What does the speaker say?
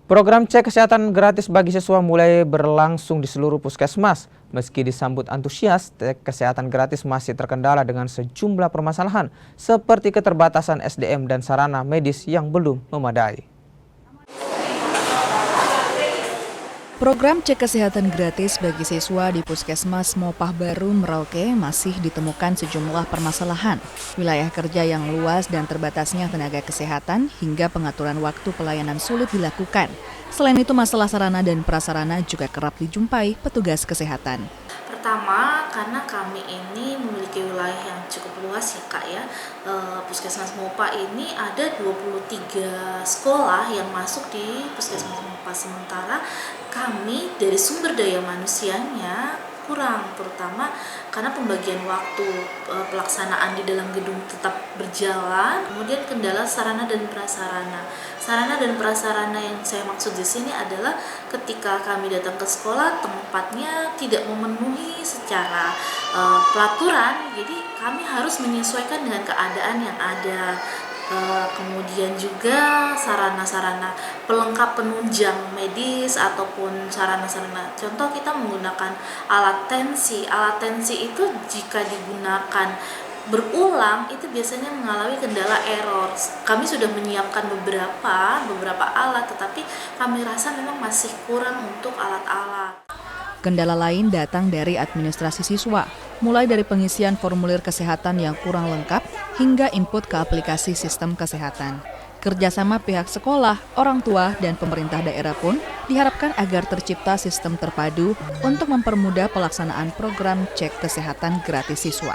Program cek kesehatan gratis bagi siswa mulai berlangsung di seluruh puskesmas. Meski disambut antusias, cek kesehatan gratis masih terkendala dengan sejumlah permasalahan seperti keterbatasan SDM dan sarana medis yang belum memadai. Program cek kesehatan gratis bagi siswa di Puskesmas Mopah Baru, Merauke masih ditemukan sejumlah permasalahan. Wilayah kerja yang luas dan terbatasnya tenaga kesehatan hingga pengaturan waktu pelayanan sulit dilakukan. Selain itu, masalah sarana dan prasarana juga kerap dijumpai petugas kesehatan. Pertama, karena kami ini memiliki wilayah yang cukup luas ya Kak ya. Puskesmas Mopah ini ada 23 sekolah yang masuk di Puskesmas Mopah, sementara kami dari sumber daya manusianya kurang, terutama karena pembagian waktu pelaksanaan di dalam gedung tetap berjalan, kemudian kendala sarana dan prasarana. Sarana dan prasarana yang saya maksud di sini adalah ketika kami datang ke sekolah, tempatnya tidak memenuhi secara peraturan, jadi kami harus menyesuaikan dengan keadaan yang ada. Kemudian juga sarana-sarana pelengkap penunjang medis ataupun sarana-sarana, contoh kita menggunakan alat tensi. Alat tensi itu jika digunakan berulang itu biasanya mengalami kendala error. Kami sudah menyiapkan beberapa alat, tetapi kami rasa memang masih kurang untuk alat-alat. Kendala lain datang dari administrasi siswa, mulai dari pengisian formulir kesehatan yang kurang lengkap hingga input ke aplikasi sistem kesehatan. Kerjasama pihak sekolah, orang tua, dan pemerintah daerah pun diharapkan agar tercipta sistem terpadu untuk mempermudah pelaksanaan program cek kesehatan gratis siswa.